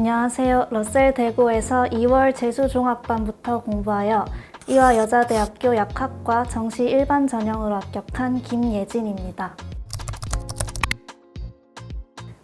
안녕하세요. 러셀대고에서 2월 재수종합반부터 공부하여 이화 여자대학교 약학과 정시 일반 전형으로 합격한 김예진입니다.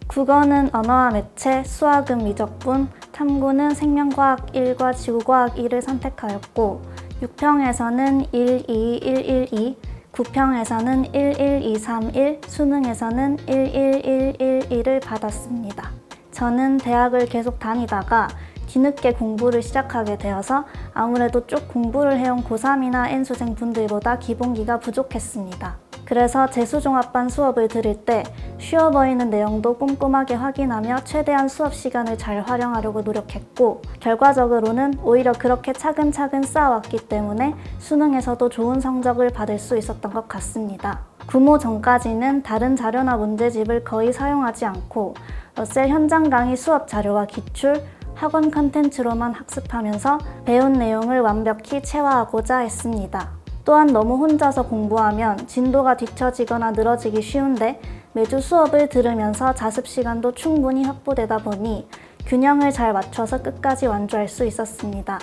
국어는 언어와 매체, 수학은 미적분, 탐구는 생명과학 1과 지구과학 2를 선택하였고 6평에서는 1, 2, 1, 1, 2, 9평에서는 1, 1, 2, 3, 1, 수능에서는 1, 1, 1, 1, 1을 받았습니다. 저는 대학을 계속 다니다가 뒤늦게 공부를 시작하게 되어서 아무래도 쭉 공부를 해온 고3이나 N수생 분들보다 기본기가 부족했습니다. 그래서 재수종합반 수업을 들을 때 쉬워 보이는 내용도 꼼꼼하게 확인하며 최대한 수업 시간을 잘 활용하려고 노력했고 결과적으로는 오히려 그렇게 차근차근 쌓아왔기 때문에 수능에서도 좋은 성적을 받을 수 있었던 것 같습니다. 구모 전까지는 다른 자료나 문제집을 거의 사용하지 않고 러셀 현장 강의 수업 자료와 기출, 학원 컨텐츠로만 학습하면서 배운 내용을 완벽히 체화하고자 했습니다. 또한 너무 혼자서 공부하면 진도가 뒤처지거나 늘어지기 쉬운데 매주 수업을 들으면서 자습 시간도 충분히 확보되다 보니 균형을 잘 맞춰서 끝까지 완주할 수 있었습니다.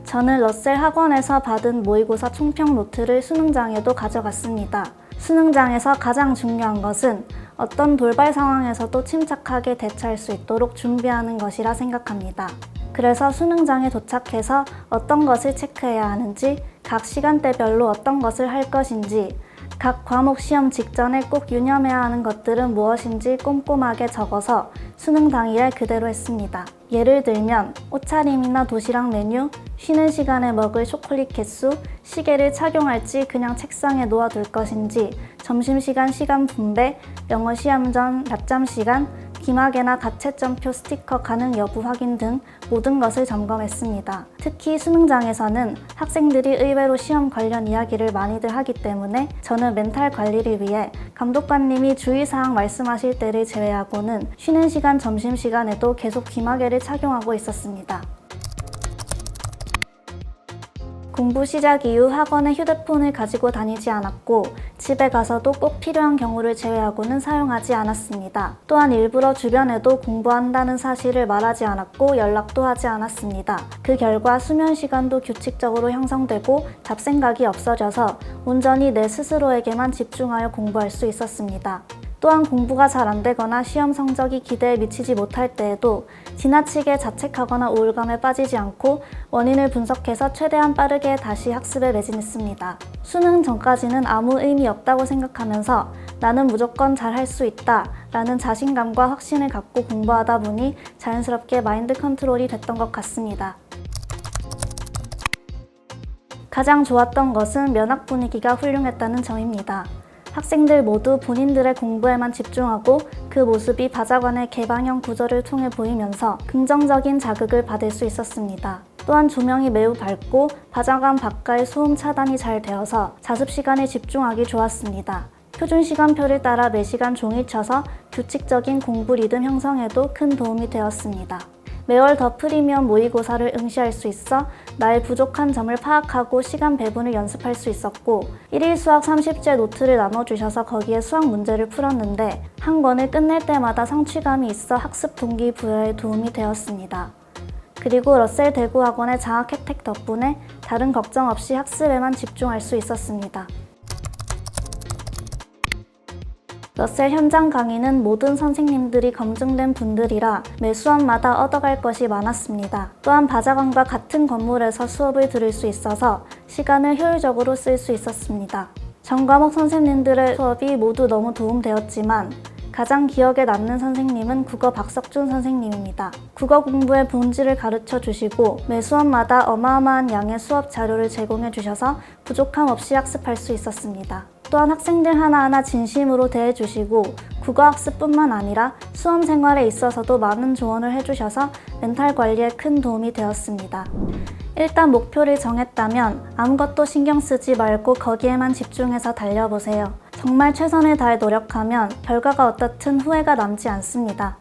저는 러셀 학원에서 받은 모의고사 총평 노트를 수능장에도 가져갔습니다. 수능장에서 가장 중요한 것은 어떤 돌발 상황에서도 침착하게 대처할 수 있도록 준비하는 것이라 생각합니다. 그래서 수능장에 도착해서 어떤 것을 체크해야 하는지, 각 시간대별로 어떤 것을 할 것인지, 각 과목 시험 직전에 꼭 유념해야 하는 것들은 무엇인지 꼼꼼하게 적어서 수능 당일에 그대로 했습니다. 예를 들면 옷차림이나 도시락 메뉴, 쉬는 시간에 먹을 초콜릿 개수, 시계를 착용할지 그냥 책상에 놓아둘 것인지, 점심시간 시간 분배, 영어 시험 전 낮잠 시간, 기말이나 가채점표 스티커 가능 여부 확인 등 모든 것을 점검했습니다. 특히 수능장에서는 학생들이 의외로 시험 관련 이야기를 많이들 하기 때문에 저는 멘탈 관리를 위해 감독관님이 주의사항 말씀하실 때를 제외하고는 쉬는 시간 점심시간에도 계속 귀마개를 착용하고 있었습니다. 공부 시작 이후 학원에 휴대폰을 가지고 다니지 않았고 집에 가서도 꼭 필요한 경우를 제외하고는 사용하지 않았습니다. 또한 일부러 주변에도 공부한다는 사실을 말하지 않았고 연락도 하지 않았습니다. 그 결과 수면 시간도 규칙적으로 형성되고 잡생각이 없어져서 온전히 내 스스로에게만 집중하여 공부할 수 있었습니다. 또한 공부가 잘 안되거나 시험 성적이 기대에 미치지 못할 때에도 지나치게 자책하거나 우울감에 빠지지 않고 원인을 분석해서 최대한 빠르게 다시 학습에 매진했습니다. 수능 전까지는 아무 의미 없다고 생각하면서 나는 무조건 잘 할 수 있다 라는 자신감과 확신을 갖고 공부하다 보니 자연스럽게 마인드 컨트롤이 됐던 것 같습니다. 가장 좋았던 것은 면학 분위기가 훌륭했다는 점입니다. 학생들 모두 본인들의 공부에만 집중하고 그 모습이 바자관의 개방형 구조를 통해 보이면서 긍정적인 자극을 받을 수 있었습니다. 또한 조명이 매우 밝고 바자관 밖의 소음 차단이 잘 되어서 자습 시간에 집중하기 좋았습니다. 표준 시간표를 따라 매시간 종이 쳐서 규칙적인 공부 리듬 형성에도 큰 도움이 되었습니다. 매월 더 프리미엄 모의고사를 응시할 수 있어 나의 부족한 점을 파악하고 시간 배분을 연습할 수 있었고 1일 수학 30제 노트를 나눠주셔서 거기에 수학 문제를 풀었는데 한 권을 끝낼 때마다 성취감이 있어 학습 동기부여에 도움이 되었습니다. 그리고 러셀 대구학원의 장학 혜택 덕분에 다른 걱정 없이 학습에만 집중할 수 있었습니다. 러셀 현장 강의는 모든 선생님들이 검증된 분들이라 매 수업마다 얻어갈 것이 많았습니다. 또한 바자관과 같은 건물에서 수업을 들을 수 있어서 시간을 효율적으로 쓸 수 있었습니다. 전 과목 선생님들의 수업이 모두 너무 도움되었지만 가장 기억에 남는 선생님은 국어 박석준 선생님입니다. 국어 공부의 본질을 가르쳐 주시고 매 수업마다 어마어마한 양의 수업 자료를 제공해 주셔서 부족함 없이 학습할 수 있었습니다. 또한 학생들 하나하나 진심으로 대해주시고 국어학습뿐만 아니라 수험 생활에 있어서도 많은 조언을 해주셔서 멘탈 관리에 큰 도움이 되었습니다. 일단 목표를 정했다면 아무것도 신경 쓰지 말고 거기에만 집중해서 달려보세요. 정말 최선을 다해 노력하면 결과가 어떻든 후회가 남지 않습니다.